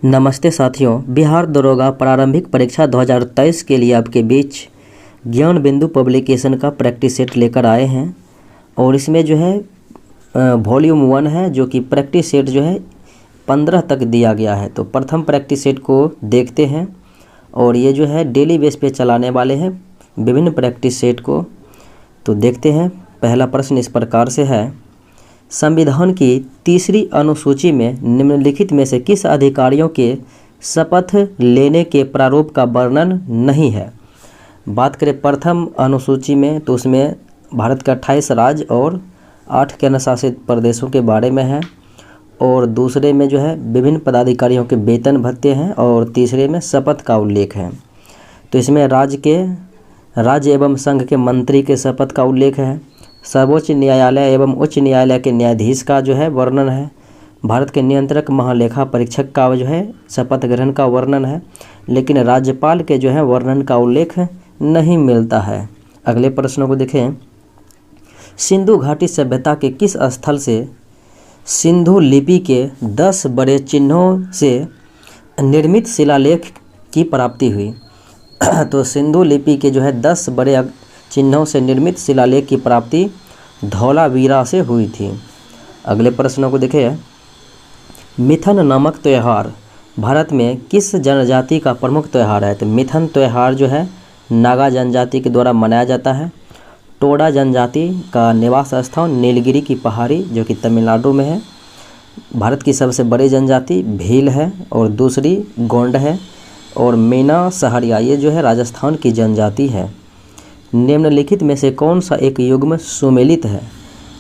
नमस्ते साथियों, बिहार दरोगा प्रारंभिक परीक्षा 2023 के लिए आपके बीच ज्ञान बिंदु पब्लिकेशन का प्रैक्टिस सेट लेकर आए हैं। और इसमें जो है वॉल्यूम 1 है, जो कि प्रैक्टिस सेट जो है 15 तक दिया गया है। तो प्रथम प्रैक्टिस सेट को देखते हैं और ये जो है डेली बेस पे चलाने वाले हैं विभिन्न प्रैक्टिस सेट को। तो देखते हैं, पहला प्रश्न इस प्रकार से है, संविधान की तीसरी अनुसूची में निम्नलिखित में से किस अधिकारियों के शपथ लेने के प्रारूप का वर्णन नहीं है। बात करें प्रथम अनुसूची में, तो उसमें भारत के 28 राज्य और 8 केंद्र शासित प्रदेशों के बारे में है। और दूसरे में जो है विभिन्न पदाधिकारियों के वेतन भत्ते हैं और तीसरे में शपथ का उल्लेख है। तो इसमें राज्य एवं संघ के मंत्री के शपथ का उल्लेख है। सर्वोच्च न्यायालय एवं उच्च न्यायालय के न्यायाधीश का जो है वर्णन है। भारत के नियंत्रक महालेखा परीक्षक का जो है शपथ ग्रहण का वर्णन है, लेकिन राज्यपाल के जो है वर्णन का उल्लेख नहीं मिलता है। अगले प्रश्नों को देखें, सिंधु घाटी सभ्यता के किस स्थल से सिंधु लिपि के 10 बड़े चिन्हों से निर्मित शिलालेख की प्राप्ति हुई। तो सिंधु लिपि के जो है 10 बड़े चिन्हों से निर्मित शिलालेख की प्राप्ति धौलावीरा से हुई थी। अगले प्रश्नों को देखें, मिथन नामक त्यौहार भारत में किस जनजाति का प्रमुख त्यौहार है। तो मिथन त्यौहार जो है नागा जनजाति के द्वारा मनाया जाता है। टोडा जनजाति का निवास स्थान नीलगिरी की पहाड़ी, जो कि तमिलनाडु में है। भारत की सबसे बड़ी जनजाति भील है और दूसरी गोंड है। और मीना सहरिया ये जो है राजस्थान की जनजाति है। निम्नलिखित में से कौन सा एक युग्म सुमेलित है।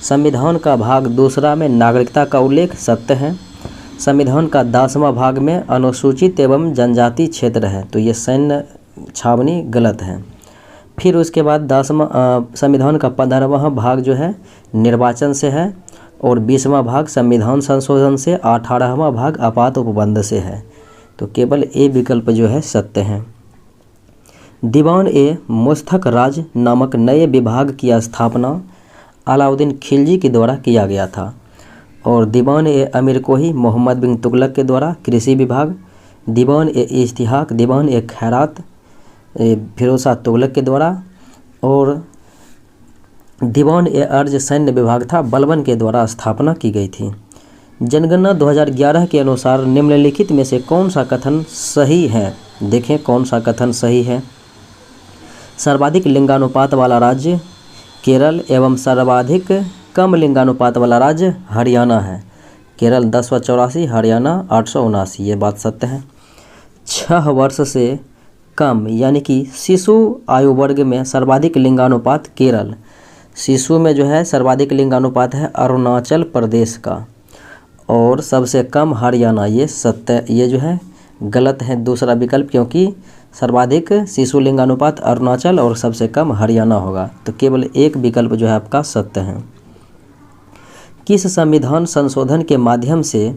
संविधान का भाग दूसरा में नागरिकता का उल्लेख सत्य है। संविधान का 10वां भाग में अनुसूचित एवं जनजाति क्षेत्र है, तो ये सैन्य छावनी गलत है। फिर उसके बाद संविधान का 15वां भाग जो है निर्वाचन से है और 20वां भाग संविधान संशोधन से, 18वां भाग आपात उपबंध से है। तो केवल ए विकल्प जो है सत्य है। दीवान ए मुस्तक राज नामक नए विभाग की स्थापना अलाउद्दीन खिलजी के द्वारा किया गया था। और दीवान ए अमीर कोही मोहम्मद बिन तुगलक के द्वारा कृषि विभाग। दीवान ए इश्तिहाक, दीवान ए खैरात फिरोज शाह तुगलक के द्वारा। और दीवान ए अर्ज सैन्य विभाग था, बलबन के द्वारा स्थापना की गई थी। जनगणना 2011 के अनुसार निम्नलिखित में से कौन सा कथन सही है। देखें कौन सा कथन सही है। सर्वाधिक लिंगानुपात वाला राज्य केरल एवं सर्वाधिक कम लिंगानुपात वाला राज्य हरियाणा है। केरल 1084, हरियाणा 879, ये बात सत्य है। 6 वर्ष से कम यानी कि शिशु आयु वर्ग में सर्वाधिक लिंगानुपात केरल। शिशु में जो है सर्वाधिक लिंगानुपात है अरुणाचल प्रदेश का। और सबसे कम हरियाणा, ये सत्य, ये जो है गलत है दूसरा विकल्प, क्योंकि सर्वाधिक शिशु लिंगानुपात अरुणाचल और सबसे कम हरियाणा होगा। तो केवल एक विकल्प जो है आपका सत्य है। किस संविधान संशोधन के माध्यम से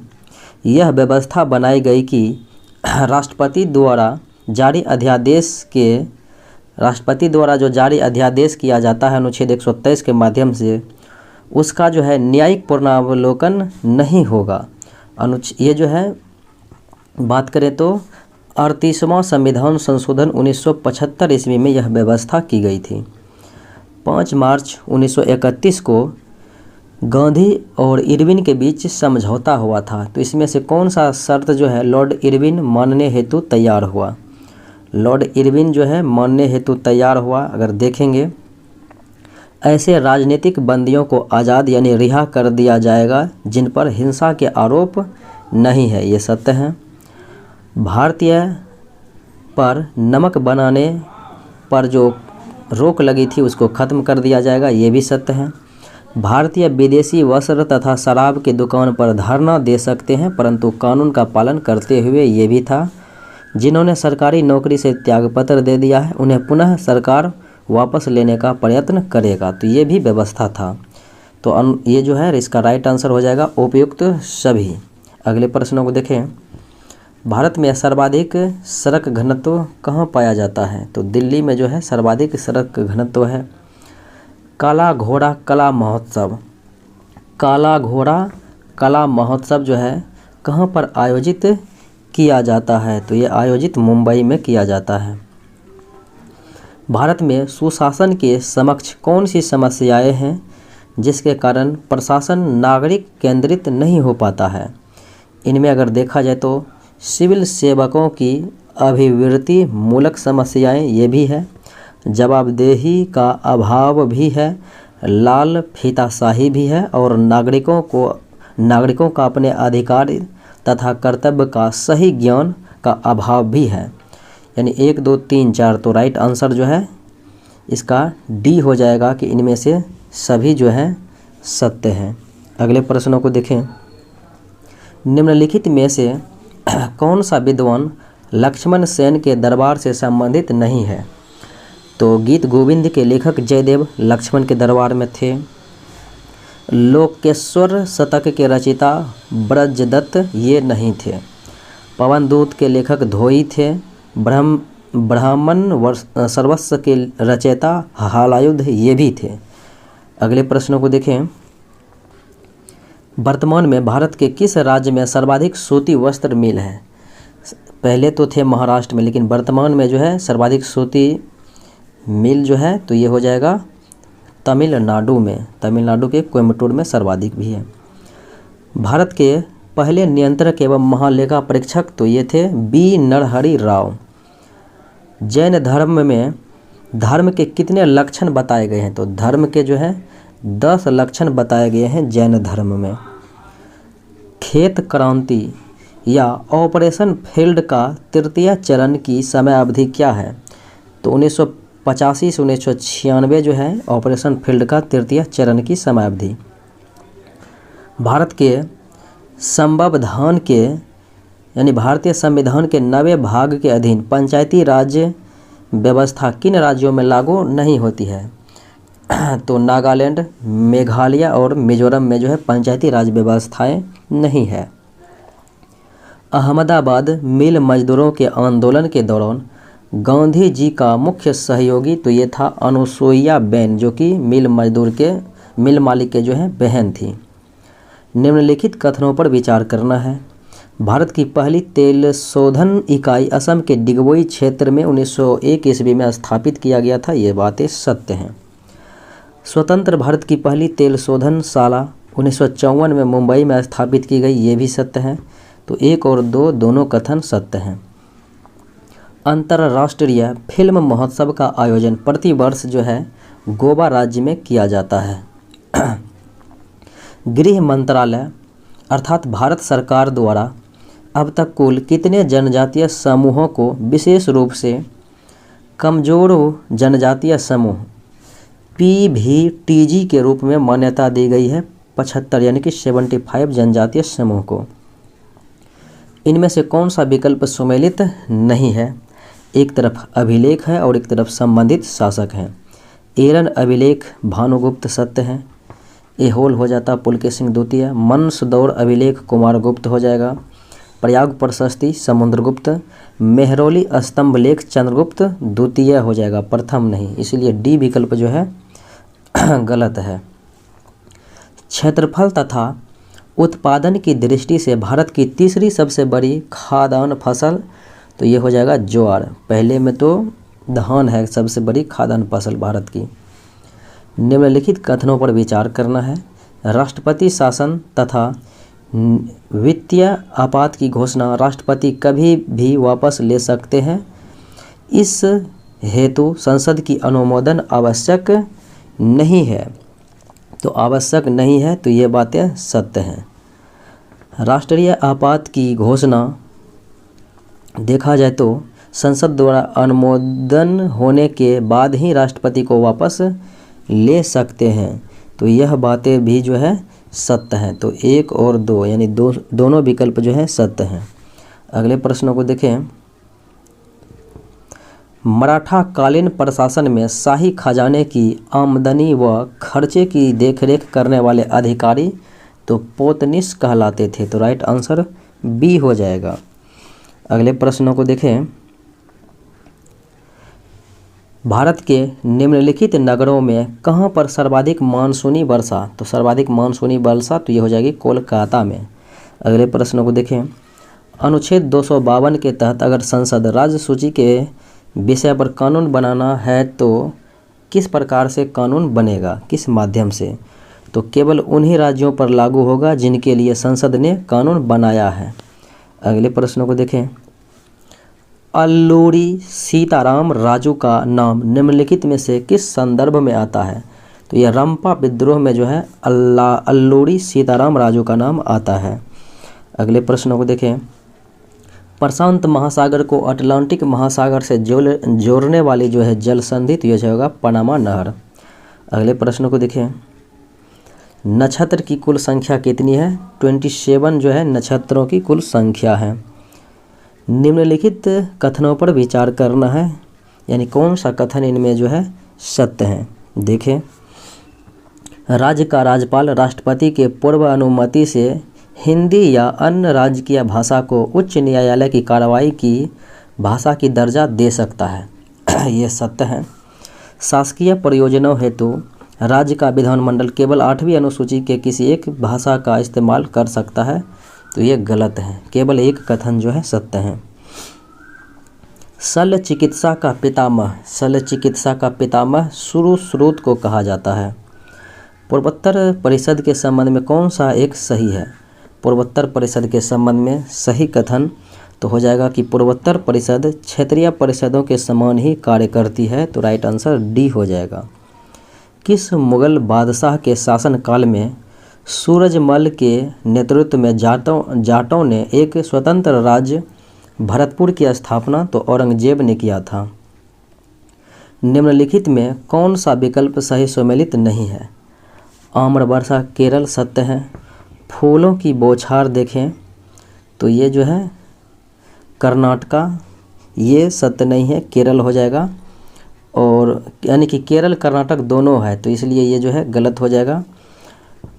यह व्यवस्था बनाई गई कि राष्ट्रपति द्वारा जो जारी अध्यादेश किया जाता है अनुच्छेद 123 के माध्यम से, उसका जो है न्यायिक पुनरावलोकन नहीं होगा। ये जो है बात करें तो 38वां संविधान संशोधन 1975 ईस्वी में यह व्यवस्था की गई थी। 5 मार्च 1931 को गांधी और इरविन के बीच समझौता हुआ था। तो इसमें से कौन सा शर्त जो है लॉर्ड इरविन मानने हेतु तैयार हुआ। लॉर्ड इरविन जो है मानने हेतु तैयार हुआ। अगर देखेंगे, ऐसे राजनीतिक बंदियों को आज़ाद यानी रिहा कर दिया जाएगा जिन पर हिंसा के आरोप नहीं है, ये सत्य है। भारतीय पर नमक बनाने पर जो रोक लगी थी उसको ख़त्म कर दिया जाएगा, ये भी सत्य है। भारतीय विदेशी वस्त्र तथा शराब की दुकान पर धरना दे सकते हैं परंतु कानून का पालन करते हुए, ये भी था। जिन्होंने सरकारी नौकरी से त्यागपत्र दे दिया है उन्हें पुनः सरकार वापस लेने का प्रयत्न करेगा, तो ये भी व्यवस्था था। तो ये जो है इसका राइट आंसर हो जाएगा उपयुक्त सभी। अगले प्रश्नों को देखें, भारत में सर्वाधिक सड़क घनत्व कहाँ पाया जाता है। तो दिल्ली में जो है सर्वाधिक सड़क घनत्व है। काला घोड़ा कला महोत्सव, काला घोड़ा कला महोत्सव जो है कहाँ पर आयोजित किया जाता है? तो ये आयोजित मुंबई में किया जाता है। भारत में सुशासन के समक्ष कौन सी समस्याएं हैं जिसके कारण प्रशासन नागरिक केंद्रित नहीं हो पाता है? इनमें अगर देखा जाए तो सिविल सेवकों की अभिवृत्ति मूलक समस्याएं ये भी है, जवाबदेही का अभाव भी है, लाल फीताशाही भी है और नागरिकों का अपने अधिकार तथा कर्तव्य का सही ज्ञान का अभाव भी है। यानी 1, 2, 3, 4 तो राइट आंसर जो है इसका डी हो जाएगा कि इनमें से सभी जो है सत्य हैं। अगले प्रश्नों को देखें। निम्नलिखित में से कौन सा विद्वान लक्ष्मण सेन के दरबार से संबंधित नहीं है? तो गीत गोविंद के लेखक जयदेव लक्ष्मण के दरबार में थे। लोकेश्वर शतक के रचयिता ब्रजदत्त ये नहीं थे। पवन दूत के लेखक धोई थे। ब्राह्मण सर्वस्व के रचयिता हलायुध ये भी थे। अगले प्रश्नों को देखें। वर्तमान में भारत के किस राज्य में सर्वाधिक सूती वस्त्र मिल है? पहले तो थे महाराष्ट्र में, लेकिन वर्तमान में जो है सर्वाधिक सूती मिल जो है तो ये हो जाएगा तमिलनाडु में। तमिलनाडु के कोयम्बटूर में सर्वाधिक भी है। भारत के पहले नियंत्रक एवं महालेखा परीक्षक तो ये थे बी नरहरि राव। जैन धर्म में धर्म के कितने लक्षण बताए गए हैं? तो धर्म के जो है 10 लक्षण बताए गए हैं जैन धर्म में। खेत क्रांति या ऑपरेशन फील्ड का तृतीय चरण की समय अवधि क्या है? तो 1985 से 1996 जो है ऑपरेशन फील्ड का तृतीय चरण की समय अवधि। भारत के संविधान के यानी भारतीय संविधान के 90 भाग के अधीन पंचायती राज व्यवस्था किन राज्यों में लागू नहीं होती है? तो नागालैंड, मेघालय और मिजोरम में जो है पंचायती राज व्यवस्थाएं नहीं है। अहमदाबाद मिल मजदूरों के आंदोलन के दौरान गांधी जी का मुख्य सहयोगी तो ये था अनुसुईया बेन, जो कि मिल मालिक के जो है बहन थी। निम्नलिखित कथनों पर विचार करना है। भारत की पहली तेल शोधन इकाई असम के डिगबोई क्षेत्र में 1901 ईस्वी में स्थापित किया गया था। ये बातें सत्य हैं। स्वतंत्र भारत की पहली तेल शोधनशाला 1954 में मुंबई में स्थापित की गई, ये भी सत्य है। तो 1 और 2 दोनों कथन सत्य हैं। अंतर्राष्ट्रीय फिल्म महोत्सव का आयोजन प्रति वर्ष जो है गोवा राज्य में किया जाता है। गृह मंत्रालय अर्थात भारत सरकार द्वारा अब तक कुल कितने जनजातीय समूहों को विशेष रूप से कमजोर जनजातीय समूह PVTG के रूप में मान्यता दी गई है? 75 यानी कि 75 जनजातीय समूह को। इनमें से कौन सा विकल्प सुमेलित नहीं है? एक तरफ अभिलेख है और एक तरफ संबंधित शासक हैं। एरन अभिलेख भानुगुप्त सत्य हैं। एहोल हो जाता पुलकेशिन द्वितीय। मंसदौर अभिलेख कुमार गुप्त हो जाएगा। प्रयाग प्रशस्ति समुद्रगुप्त। मेहरौली स्तंभ लेख चंद्रगुप्त द्वितीय हो जाएगा, प्रथम नहीं, इसलिए डी विकल्प जो है गलत है। क्षेत्रफल तथा उत्पादन की दृष्टि से भारत की तीसरी सबसे बड़ी खाद्यान्न फसल तो ये हो जाएगा ज्वार। पहले में तो धान है सबसे बड़ी खाद्यान्न फसल भारत की। निम्नलिखित कथनों पर विचार करना है। राष्ट्रपति शासन तथा वित्तीय आपात की घोषणा राष्ट्रपति कभी भी वापस ले सकते हैं। इस हेतु संसद की अनुमोदन आवश्यक नहीं है। तो आवश्यक नहीं है तो ये बातें सत्य हैं। राष्ट्रीय आपात की घोषणा देखा जाए तो संसद द्वारा अनुमोदन होने के बाद ही राष्ट्रपति को वापस ले सकते हैं। तो यह बातें भी जो है सत्य हैं। तो 1 और 2 यानी दोनों विकल्प जो है सत्य हैं। अगले प्रश्नों को देखें। मराठा कालीन प्रशासन में शाही खजाने की आमदनी व खर्चे की देखरेख करने वाले अधिकारी तो पोतनिस कहलाते थे। तो राइट आंसर बी हो जाएगा। अगले प्रश्नों को देखें। भारत के निम्नलिखित नगरों में कहाँ पर सर्वाधिक मानसूनी वर्षा? तो सर्वाधिक मानसूनी वर्षा तो ये हो जाएगी कोलकाता में। अगले प्रश्नों को देखें। अनुच्छेद 252 के तहत अगर संसद राज्य सूची के विषय पर कानून बनाना है तो किस प्रकार से कानून बनेगा, किस माध्यम से? तो केवल उन्हीं राज्यों पर लागू होगा जिनके लिए संसद ने कानून बनाया है। अगले प्रश्नों को देखें। अल्लूरी सीताराम राजू का नाम निम्नलिखित में से किस संदर्भ में आता है? तो यह रंपा विद्रोह में जो है अल्लूरी सीताराम राजू का नाम आता है। अगले प्रश्नों को देखें। प्रशांत महासागर को अटलांटिक महासागर से जोड़ने वाली जो है जल संधि, तो यह होगा पनामा नहर। अगले प्रश्नों को देखें। नक्षत्र की कुल संख्या कितनी है? 27 जो है नक्षत्रों की कुल संख्या है। निम्नलिखित कथनों पर विचार करना है, यानी कौन सा कथन इनमें जो है सत्य है। देखें। राज्य का राज्यपाल राष्ट्रपति के पूर्व अनुमति से हिंदी या अन्य राजकीय भाषा को उच्च न्यायालय की कार्रवाई की भाषा की दर्जा दे सकता है। ये सत्य है। शासकीय प्रयोजनों हेतु राज्य का विधानमंडल केवल 8वीं अनुसूची के किसी एक भाषा का इस्तेमाल कर सकता है, तो ये गलत है। केवल एक कथन जो है सत्य है। शल्य चिकित्सा का पितामह सुश्रुत को कहा जाता है। पूर्वोत्तर परिषद के संबंध में कौन सा एक सही है? पूर्वोत्तर परिषद के संबंध में सही कथन तो हो जाएगा कि पूर्वोत्तर परिषद क्षेत्रीय परिषदों के समान ही कार्य करती है, तो राइट आंसर डी हो जाएगा। किस मुगल बादशाह के शासनकाल में सूरजमल के नेतृत्व में जाटों ने एक स्वतंत्र राज्य भरतपुर की स्थापना तो औरंगजेब ने किया था? निम्नलिखित में कौन सा विकल्प सही सम्मिलित नहीं है? आम्र वर्षा केरल सत्य है। फूलों की बौछार देखें तो ये जो है कर्नाटका, ये सत्य नहीं है, केरल हो जाएगा। और यानी कि केरल कर्नाटक दोनों है, तो इसलिए ये जो है गलत हो जाएगा।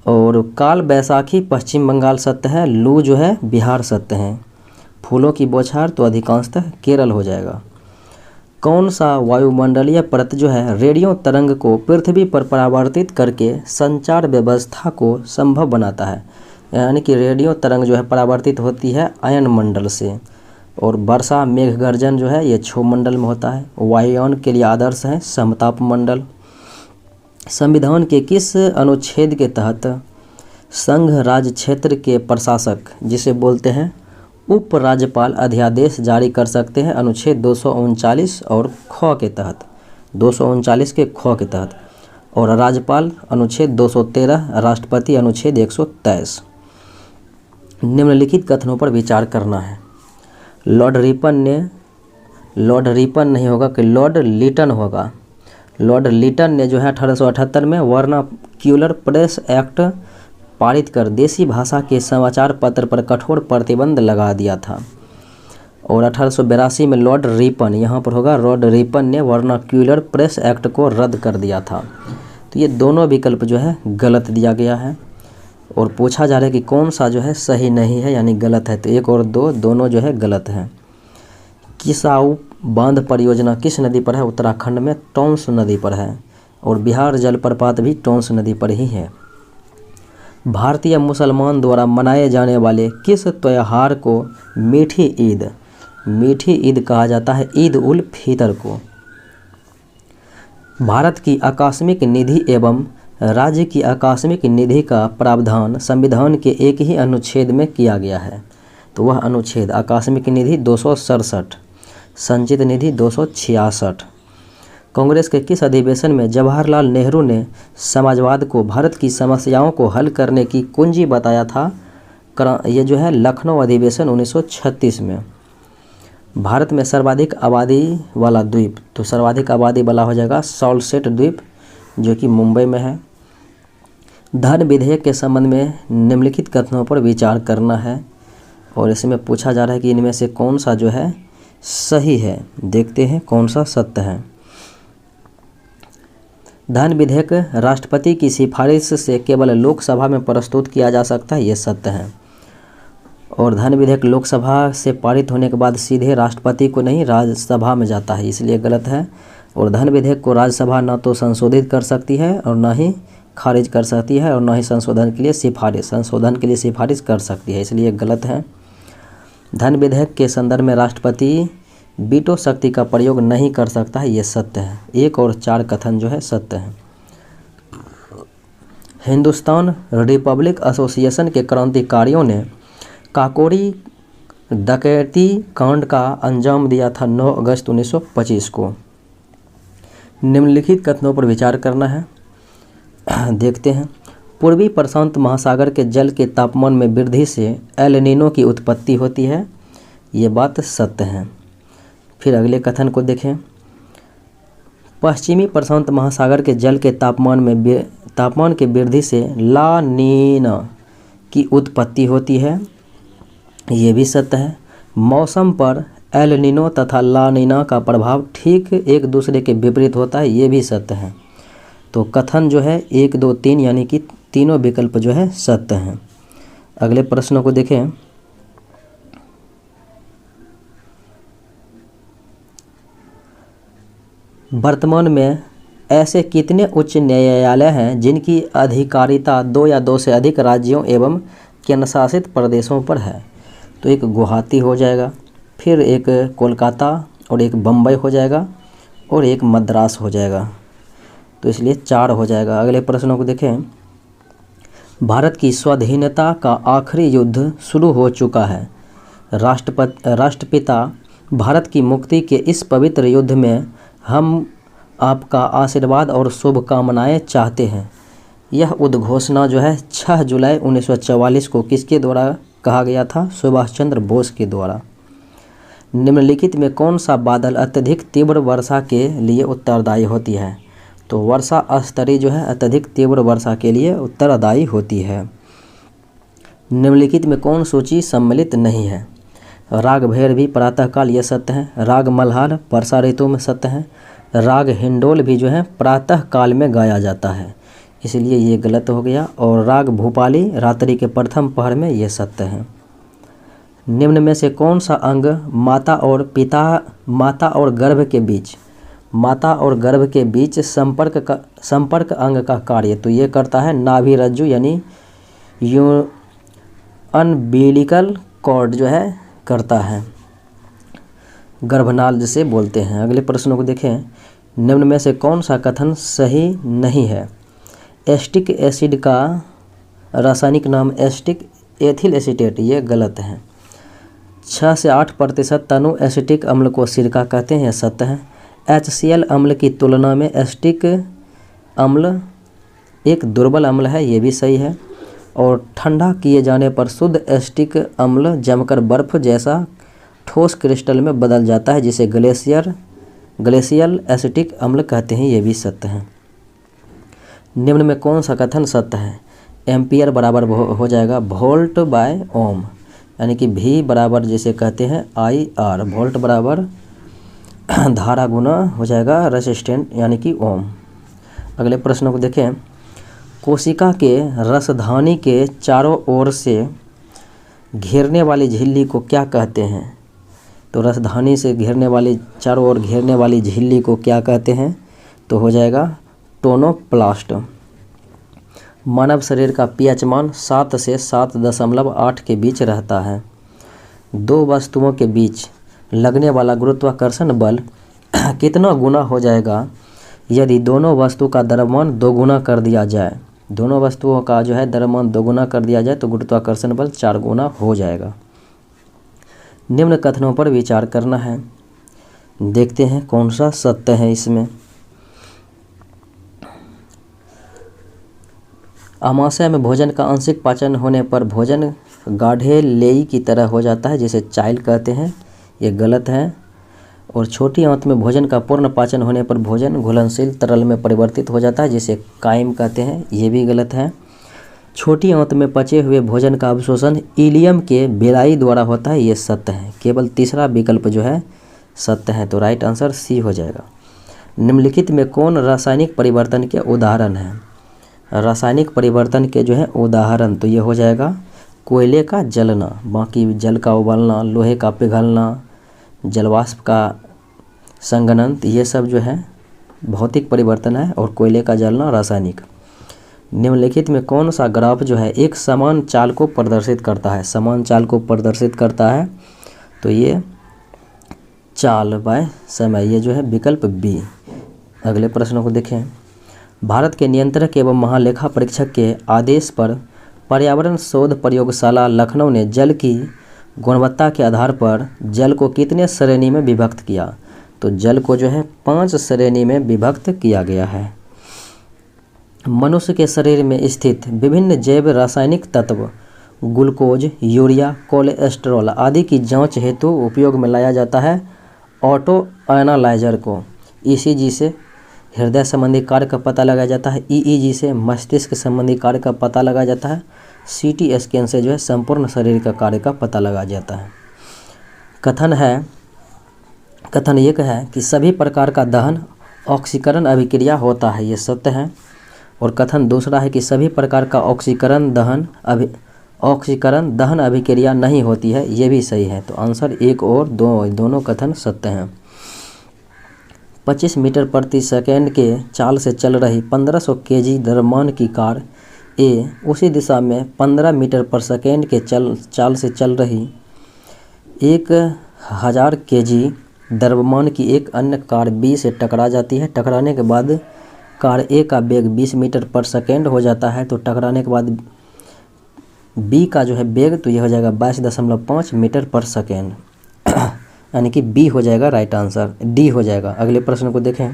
और काल बैसाखी पश्चिम बंगाल सत्य है। लू जो है बिहार सत्य है। फूलों की बौछार तो अधिकांशतः केरल हो जाएगा। कौन सा वायुमंडलीय परत जो है रेडियो तरंग को पृथ्वी पर परावर्तित करके संचार व्यवस्था को संभव बनाता है? यानी कि रेडियो तरंग जो है परावर्तित होती है आयन मंडल से। और वर्षा मेघ गर्जन जो है ये क्षोभ मंडल में होता है। वायुयान के लिए आदर्श है समताप मंडल। संविधान के किस अनुच्छेद के तहत संघ राज्य क्षेत्र के प्रशासक, जिसे बोलते हैं उप राज्यपाल, अध्यादेश जारी कर सकते हैं? अनुच्छेद 239 और ख के तहत, 239 के ख के तहत। और राज्यपाल अनुच्छेद 213, राष्ट्रपति अनुच्छेद 123। निम्नलिखित कथनों पर विचार करना है। लॉर्ड रिपन नहीं होगा कि लॉर्ड लिटन होगा। लॉर्ड लिटन ने जो है 1878 में वर्नाक्यूलर प्रेस एक्ट पारित कर देसी भाषा के समाचार पत्र पर कठोर प्रतिबंध लगा दिया था। और 1882 में लॉर्ड रिपन, यहाँ पर होगा लॉर्ड रिपन ने वर्नाक्यूलर प्रेस एक्ट को रद्द कर दिया था। तो ये दोनों विकल्प जो है गलत दिया गया है। और पूछा जा रहा है कि कौन सा जो है सही नहीं है, यानी गलत है, तो 1 और 2 दोनों जो है गलत है। किसाऊ बांध परियोजना किस नदी पर है? उत्तराखंड में टोंस नदी पर है। और बिहार जलप्रपात भी टोंस नदी पर ही है। भारतीय मुसलमान द्वारा मनाए जाने वाले किस त्योहार को मीठी ईद कहा जाता है? ईद उल फितर को। भारत की आकस्मिक निधि एवं राज्य की आकस्मिक निधि का प्रावधान संविधान के एक ही अनुच्छेद में किया गया है, तो वह अनुच्छेद आकस्मिक निधि 267, संचित निधि 266। कांग्रेस के किस अधिवेशन में जवाहरलाल नेहरू ने समाजवाद को भारत की समस्याओं को हल करने की कुंजी बताया था? ये जो है लखनऊ अधिवेशन 1936 में। भारत में सर्वाधिक आबादी वाला द्वीप, तो सर्वाधिक आबादी वाला हो जाएगा सॉल्सेट द्वीप, जो कि मुंबई में है। धन विधेयक के संबंध में निम्नलिखित कथनों पर विचार करना है। और इसमें पूछा जा रहा है कि इनमें से कौन सा जो है सही है। देखते हैं कौन सा सत्य है। धन विधेयक राष्ट्रपति की सिफारिश से केवल लोकसभा में प्रस्तुत किया जा सकता है, ये सत्य है। और धन विधेयक लोकसभा से पारित होने के बाद सीधे राष्ट्रपति को नहीं राज्यसभा में जाता है, इसलिए गलत है। और धन विधेयक को राज्यसभा न तो संशोधित कर सकती है और न ही खारिज कर सकती है, और न ही संशोधन के लिए सिफारिश कर सकती है, इसलिए गलत है। धन विधेयक के संदर्भ में राष्ट्रपति वीटो शक्ति का प्रयोग नहीं कर सकता है, ये सत्य है। 1 और 4 कथन जो है सत्य है। हिंदुस्तान रिपब्लिक एसोसिएशन के क्रांतिकारियों ने काकोरी डकैती कांड का अंजाम दिया था 9 अगस्त 1925 को। निम्नलिखित कथनों पर विचार करना है। देखते हैं। पूर्वी प्रशांत महासागर के जल के तापमान में वृद्धि से एल नीनो की उत्पत्ति होती है, ये बात सत्य है। फिर अगले कथन को देखें। पश्चिमी प्रशांत महासागर के जल के तापमान के वृद्धि से ला नीना की उत्पत्ति होती है, ये भी सत्य है। मौसम पर एल नीनो तथा ला नीना का प्रभाव ठीक एक दूसरे के विपरीत होता है, ये भी सत्य है। तो कथन जो है 1, 2, 3 यानी कि तीनों विकल्प जो है सत्य हैं। अगले प्रश्नों को देखें। वर्तमान में ऐसे कितने उच्च न्यायालय हैं जिनकी अधिकारिता 2 या 2 से अधिक राज्यों एवं केंद्रशासित प्रदेशों पर है? तो एक गुवाहाटी हो जाएगा, फिर एक कोलकाता और एक बम्बई हो जाएगा और एक मद्रास हो जाएगा, तो इसलिए 4 हो जाएगा। अगले प्रश्नों को देखें। भारत की स्वाधीनता का आखिरी युद्ध शुरू हो चुका है। राष्ट्रपिता भारत की मुक्ति के इस पवित्र युद्ध में हम आपका आशीर्वाद और शुभकामनाएं चाहते हैं। यह उद्घोषणा जो है 6 जुलाई 1944 को किसके द्वारा कहा गया था? सुभाष चंद्र बोस के द्वारा। निम्नलिखित में कौन सा बादल अत्यधिक तीव्र वर्षा के लिए उत्तरदायी होती है? तो वर्षा स्तरीय जो है अत्यधिक तीव्र वर्षा के लिए उत्तरदायी होती है। निम्नलिखित में कौन सूची सम्मिलित नहीं है? राग भैरवी प्रातःकाल, ये सत्य है। राग मल्हार वर्षा ऋतु में सत्य है। राग हिंडोल भी जो है प्रातः काल में गाया जाता है, इसलिए ये गलत हो गया। और राग भूपाली रात्रि के प्रथम पहर में, ये सत्य है। निम्न में से कौन सा अंग माता और गर्भ के बीच संपर्क अंग का कार्य? तो ये करता है नाभि रज्जु, यानी अम्बिलिकल कॉर्ड जो है करता है, गर्भनाल जिसे बोलते हैं। अगले प्रश्नों को देखें। निम्न में से कौन सा कथन सही नहीं है? एस्टिक एसिड का रासायनिक नाम एस्टिक एथिल एसीटेट, ये गलत है। 6 से 8% तनु एसिटिक अम्ल को सिरका कहते हैं, सत्य है। HCl अम्ल की तुलना में एस्टिक अम्ल एक दुर्बल अम्ल है, ये भी सही है। और ठंडा किए जाने पर शुद्ध एस्टिक अम्ल जमकर बर्फ जैसा ठोस क्रिस्टल में बदल जाता है, जिसे ग्लेशियल एसिटिक अम्ल कहते हैं, ये भी सत्य है। निम्न में कौन सा कथन सत्य है? एम्पियर बराबर हो जाएगा वोल्ट बाय ओम, यानी कि V बराबर जिसे कहते हैं IR, वोल्ट बराबर धारा गुना हो जाएगा रेसिस्टेंट यानी कि ओम। अगले प्रश्नों को देखें। कोशिका के रसधानी के चारों ओर से घेरने वाली झिल्ली को क्या कहते हैं? तो रसधानी से चारों ओर घेरने वाली झिल्ली को क्या कहते हैं? तो हो जाएगा टोनोप्लास्ट। मानव शरीर का pH मान 7 से 7.8 के बीच रहता है। 2 वस्तुओं के बीच लगने वाला गुरुत्वाकर्षण बल कितना गुना हो जाएगा यदि दोनों वस्तु का द्रव्यमान 2 गुना कर दिया जाए? दोनों वस्तुओं का जो है द्रव्यमान 2 गुना कर दिया जाए तो गुरुत्वाकर्षण बल 4 गुना हो जाएगा। निम्न कथनों पर विचार करना है। देखते हैं कौन सा सत्य है इसमें। अमाशय में भोजन का आंशिक पाचन होने पर भोजन गाढ़े लेई की तरह हो जाता है, जिसे चाइल कहते हैं, ये गलत है। और छोटी आंत में भोजन का पूर्ण पाचन होने पर भोजन घुलनशील तरल में परिवर्तित हो जाता है, जिसे काइम कहते हैं, ये भी गलत है। छोटी आंत में पचे हुए भोजन का अवशोषण इलियम के बेलाई द्वारा होता है, ये सत्य है। केवल तीसरा विकल्प जो है सत्य है, तो राइट आंसर सी हो जाएगा। निम्नलिखित में कौन रासायनिक परिवर्तन के उदाहरण है? रासायनिक परिवर्तन के जो है उदाहरण, तो ये हो जाएगा कोयले का जलना, बाकी जल का उबलना, लोहे का पिघलना, जलवाष्प का संघनन, ये सब जो है भौतिक परिवर्तन है, और कोयले का जलना रासायनिक। निम्नलिखित में कौन सा ग्राफ जो है एक समान चाल को प्रदर्शित करता है? समान चाल को प्रदर्शित करता है तो ये चाल बाय समय, ये जो है विकल्प बी। अगले प्रश्न को देखें। भारत के नियंत्रक एवं महालेखा परीक्षक के आदेश पर पर्यावरण शोध प्रयोगशाला लखनऊ ने जल की गुणवत्ता के आधार पर जल को कितने श्रेणी में विभक्त किया? तो जल को जो है 5 श्रेणी में विभक्त किया गया है। मनुष्य के शरीर में स्थित विभिन्न जैव रासायनिक तत्व ग्लूकोज, यूरिया, कोलेस्ट्रॉल आदि की जांच हेतु उपयोग में लाया जाता है ऑटो एनालाइजर को। ईसीजी से हृदय संबंधी कार्य का पता लगाया जाता है, ईईजी से मस्तिष्क संबंधी कार्य का पता लगाया जाता है, सीटी स्कैन से जो है संपूर्ण शरीर का कार्य का पता लगाया जाता है। कथन एक है कि सभी प्रकार का दहन ऑक्सीकरण अभिक्रिया होता है, ये सत्य है। और कथन दूसरा है कि सभी प्रकार का ऑक्सीकरण दहन अभिक्रिया नहीं होती है, ये भी सही है। तो आंसर 1 और 2 दोनों कथन सत्य हैं। 25 मीटर प्रति सेकेंड के चाल से चल रही 1500 केजी द्रव्यमान की कार ए उसी दिशा में 15 मीटर पर सेकेंड के चाल से चल रही 1000 केजी द्रव्यमान की एक अन्य कार बी से टकरा जाती है। टकराने के बाद कार ए का वेग 20 मीटर पर सेकेंड हो जाता है। तो टकराने के बाद बी का जो है वेग, तो यह हो जाएगा 22.5 मीटर पर सेकेंड, यानी कि बी हो जाएगा राइट आंसर, डी हो जाएगा। अगले प्रश्न को देखें।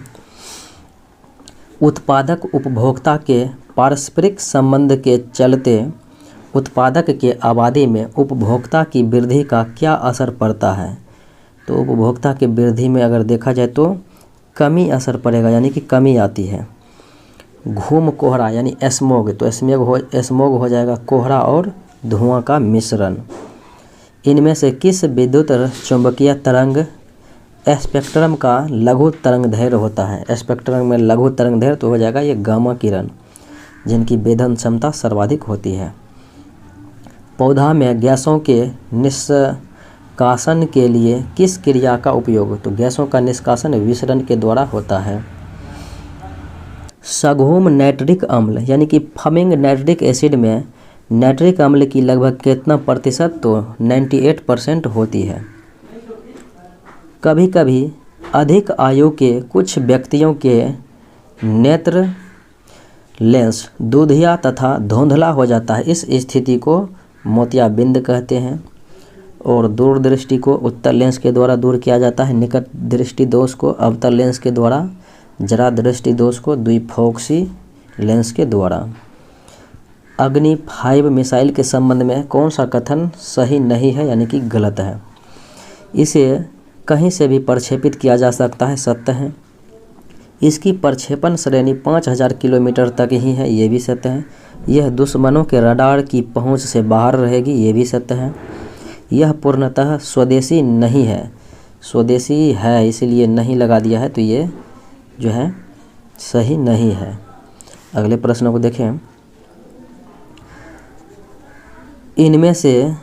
उत्पादक उपभोक्ता के पारस्परिक संबंध के चलते उत्पादक के आबादी में उपभोक्ता की वृद्धि का क्या असर पड़ता है? तो उपभोक्ता की वृद्धि में अगर देखा जाए तो कमी असर पड़ेगा, यानी कि कमी आती है। घूम कोहरा यानी स्मोग, तो स्मोग हो जाएगा कोहरा और धुआं का मिश्रण। इनमें से किस विद्युत चुंबकीय तरंग स्पेक्ट्रम का लघु तरंगदैर्घ्य होता है? स्पेक्ट्रम में लघु तरंगदैर्घ्य तो हो जाएगा ये गामा किरण, जिनकी वेधन क्षमता सर्वाधिक होती है। पौधा में गैसों के निष्कासन के लिए किस क्रिया का उपयोग? तो गैसों का निष्कासन विसरण के द्वारा होता है। सघोम नाइट्रिक अम्ल यानी कि फमिंग नाइट्रिक एसिड में नाइट्रिक अम्ल की लगभग कितना प्रतिशत? तो 98% होती है। कभी कभी अधिक आयु के कुछ व्यक्तियों के नेत्र लेंस दूधिया तथा धुंधला हो जाता है। इस स्थिति को मोतियाबिंद कहते हैं। और दूरदृष्टि को उत्तर लेंस के द्वारा दूर किया जाता है। निकट दृष्टि दोष को अवतल लेंस के द्वारा, जरा दृष्टि दोष को द्विफोक्सी लेंस के द्वारा। अग्नि 5 मिसाइल के संबंध में कौन सा कथन सही नहीं है, यानी कि गलत है? इसे कहीं से भी प्रक्षेपित किया जा सकता है, सत्य है। इसकी प्रक्षेपण श्रेणी 5000 किलोमीटर तक ही है, ये भी सत्य है। यह दुश्मनों के रडार की पहुंच से बाहर रहेगी, ये भी सत्य है। यह पूर्णतः स्वदेशी नहीं है, स्वदेशी है इसलिए नहीं लगा दिया है, तो ये जो है सही नहीं है। अगले प्रश्न को देखें। इनमें से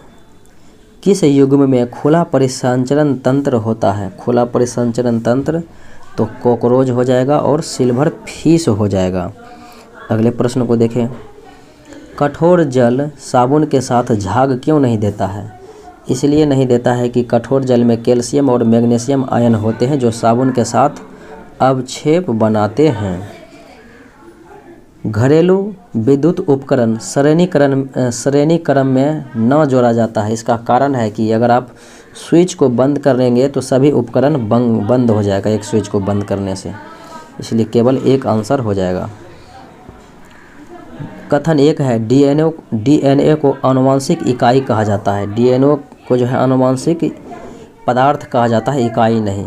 किस युग्म में खुला परिसंचरण तंत्र होता है? खुला परिसंचरण तंत्र तो कॉकरोच हो जाएगा और सिल्वर फिश हो जाएगा। अगले प्रश्न को देखें। कठोर जल साबुन के साथ झाग क्यों नहीं देता है? इसलिए नहीं देता है कि कठोर जल में कैल्शियम और मैग्नीशियम आयन होते हैं जो साबुन के साथ अवक्षेप बनाते हैं। घरेलू विद्युत उपकरण श्रेणीक्रम में न जोड़ा जाता है। इसका कारण है कि अगर आप स्विच को बंद कर देंगे तो सभी उपकरण बंद हो जाएगा एक स्विच को बंद करने से, इसलिए केवल एक आंसर हो जाएगा। कथन एक है डीएनए को आनुवंशिक इकाई कहा जाता है। डीएनए को जो है आनुवंशिक पदार्थ कहा जाता है, इकाई नहीं।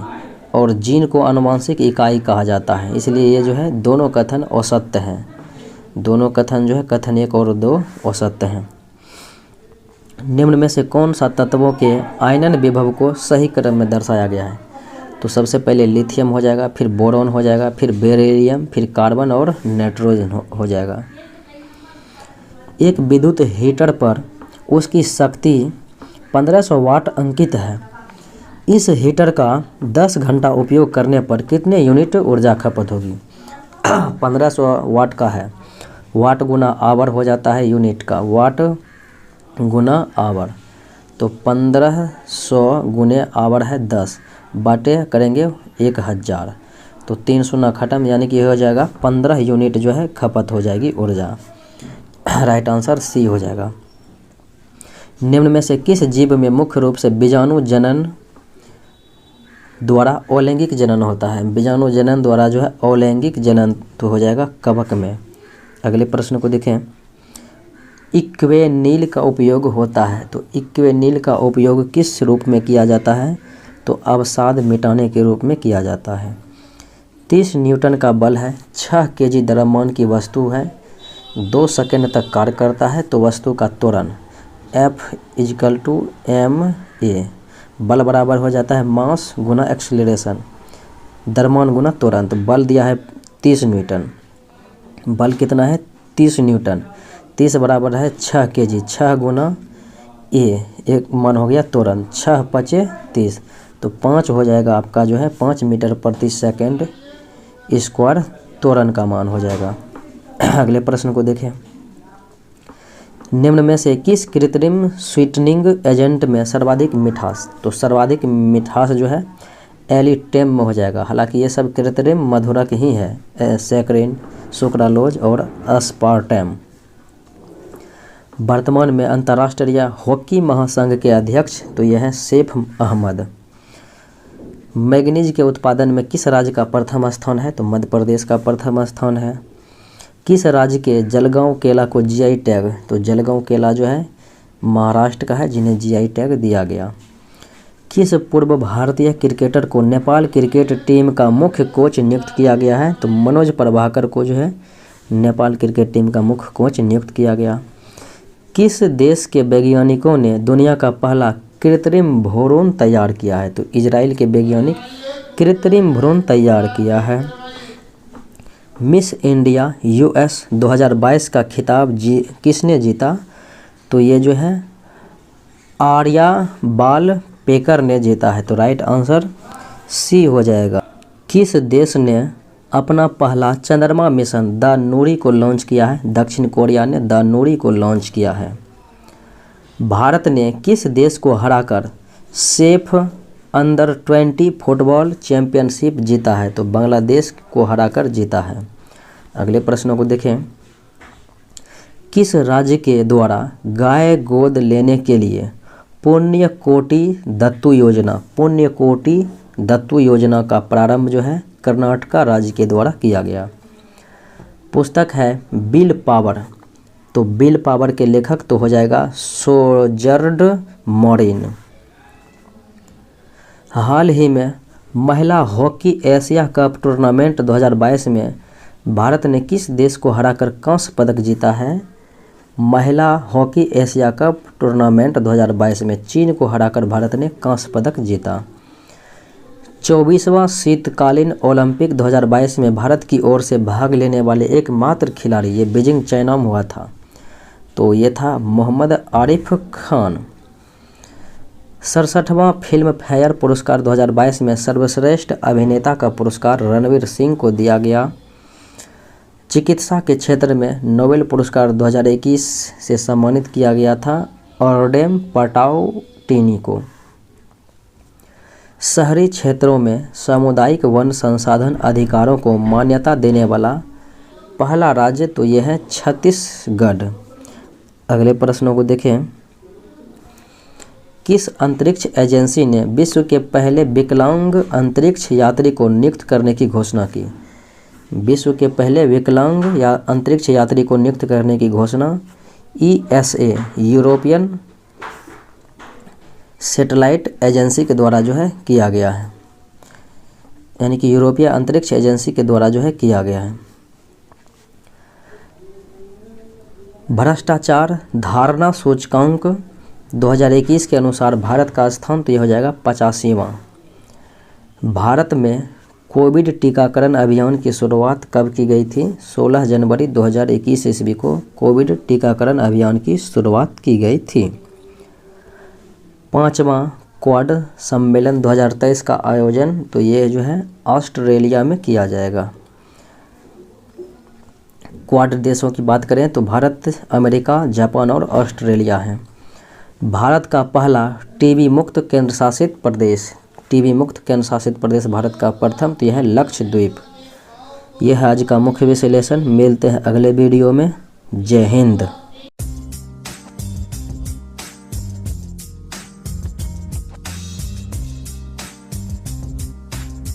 और जीन को आनुवंशिक इकाई कहा जाता है, इसलिए ये जो है दोनों कथन असत्य हैं। दोनों कथन जो है कथन 1 और 2 असत्य हैं। निम्न में से कौन सा तत्वों के आयनन विभव को सही क्रम में दर्शाया गया है? तो सबसे पहले लिथियम हो जाएगा, फिर बोरॉन हो जाएगा, फिर बेरिलियम, फिर कार्बन और नाइट्रोजन हो जाएगा। एक विद्युत हीटर पर उसकी शक्ति 1500 वाट अंकित है। इस हीटर का 10 घंटा उपयोग करने पर कितने यूनिट ऊर्जा खपत होगी? 1500 वाट का है, वाट गुना आवर हो जाता है यूनिट का, वाट गुना आवर। तो 1500 गुने आवर है 10 बाटे करेंगे 1000, तो 3 शून्य खत्म, यानी कि हो जाएगा 15 यूनिट जो है खपत हो जाएगी ऊर्जा। राइट आंसर सी हो जाएगा। निम्न में से किस जीव में मुख्य रूप से बीजाणु जनन द्वारा अलैंगिक जनन होता है? बीजाणु जनन द्वारा जो है अलैंगिक जनन तो हो जाएगा कवक में। अगले प्रश्न को देखें। इक्वेनील का उपयोग होता है, तो इक्वेनील का उपयोग किस रूप में किया जाता है? तो अवसाद मिटाने के रूप में किया जाता है। 30 न्यूटन का बल है, 6 केजी द्रव्यमान की वस्तु है, 2 सेकंड तक कार्य करता है, तो वस्तु का त्वरण F=ma, बल बराबर हो जाता है मास गुना एक्सीलरेशन, द्रव्यमान गुना त्वरण। तो बल दिया है 30 न्यूटन, बल कितना है 30 न्यूटन, 30 बराबर है 6 केजी, 6 गुना ए, एक मान हो गया त्वरण, 6 पचे 30, तो 5 हो जाएगा आपका जो है 5 मीटर प्रति सेकंड स्क्वायर त्वरण का मान हो जाएगा। अगले प्रश्न को देखें। निम्न में से किस कृत्रिम स्वीटनिंग एजेंट में सर्वाधिक मिठास? तो सर्वाधिक मिठास जो है एलिटेम में हो जाएगा। हालांकि ये सब कृत्रिम मधुरक ही है, सैकरिन, सुक्रालोज और अस्पार्टम। वर्तमान में अंतर्राष्ट्रीय हॉकी महासंघ के अध्यक्ष तो यह है सैफ अहमद। मैग्नीज के उत्पादन में किस राज्य का प्रथम स्थान है? तो मध्य प्रदेश का प्रथम स्थान है। किस राज्य के जलगांव केला को जीआई टैग? तो जलगांव केला जो है महाराष्ट्र का है, जिन्हें जीआई टैग दिया गया। किस पूर्व भारतीय क्रिकेटर को नेपाल क्रिकेट टीम का मुख्य कोच नियुक्त किया गया है? तो मनोज प्रभाकर को जो है नेपाल क्रिकेट टीम का मुख्य कोच नियुक्त किया गया। किस देश के वैज्ञानिकों ने दुनिया का पहला कृत्रिम भ्रूण तैयार किया है? तो इजराइल के वैज्ञानिक कृत्रिम भ्रूण तैयार किया है। मिस इंडिया यूएस 2022 का खिताब किसने जीता? तो ये जो है आर्या बाल पेकर ने जीता है, तो राइट आंसर सी हो जाएगा। किस देश ने अपना पहला चंद्रमा मिशन द नूरी को लॉन्च किया है? दक्षिण कोरिया ने द नूरी को लॉन्च किया है। भारत ने किस देश को हराकर सेफ अंडर 20 फुटबॉल चैंपियनशिप जीता है? तो बांग्लादेश को हराकर जीता है। अगले प्रश्नों को देखें। किस राज्य के द्वारा गाय गोद लेने के लिए पुण्यकोटि दत्तू योजना का प्रारंभ जो है कर्नाटक राज्य के द्वारा किया गया। पुस्तक है विल पावर, तो विल पावर के लेखक तो हो जाएगा सोजर्ड मॉरिन। हाल ही में महिला हॉकी एशिया कप टूर्नामेंट 2022 में भारत ने किस देश को हराकर कांस्य पदक जीता है? महिला हॉकी एशिया कप टूर्नामेंट 2022 में चीन को हराकर भारत ने कांस्य पदक जीता। 24वां शीतकालीन ओलंपिक 2022 में भारत की ओर से भाग लेने वाले एकमात्र खिलाड़ी, ये बीजिंग चाइना में हुआ था, तो ये था मोहम्मद आरिफ खान। 67वां फिल्म फेयर पुरस्कार 2022 में सर्वश्रेष्ठ अभिनेता का पुरस्कार रणवीर सिंह को दिया गया। चिकित्सा के क्षेत्र में नोबेल पुरस्कार 2021 से सम्मानित किया गया था ऑर्डेम पटाउटिनी को। शहरी क्षेत्रों में सामुदायिक वन संसाधन अधिकारों को मान्यता देने वाला पहला राज्य तो यह है छत्तीसगढ़। अगले प्रश्नों को देखें। किस अंतरिक्ष एजेंसी ने विश्व के पहले विकलांग अंतरिक्ष यात्री को नियुक्त करने की घोषणा की? विश्व के पहले विकलांग या अंतरिक्ष यात्री को नियुक्त करने की घोषणा ESA यूरोपियन सैटेलाइट एजेंसी के द्वारा जो है किया गया है, यानी कि यूरोपीय अंतरिक्ष एजेंसी के द्वारा जो है किया गया है। भ्रष्टाचार धारणा सूचकांक 2021 के अनुसार भारत का स्थान तो यह हो जाएगा 85वां। भारत में कोविड टीकाकरण अभियान की शुरुआत कब की गई थी? 16 जनवरी 2021 ईस्वी को कोविड टीकाकरण अभियान की शुरुआत की गई थी। 5वां क्वाड सम्मेलन 2023 का आयोजन तो ये जो है ऑस्ट्रेलिया में किया जाएगा। क्वाड देशों की बात करें तो भारत, अमेरिका, जापान और ऑस्ट्रेलिया हैं। भारत का पहला टीबी मुक्त केंद्र शासित प्रदेश, टीबी मुक्त केंद्र शासित प्रदेश भारत का प्रथम, तो यह है लक्षद्वीप। यह है आज का मुख्य विश्लेषण। मिलते हैं अगले वीडियो में। जय हिंद।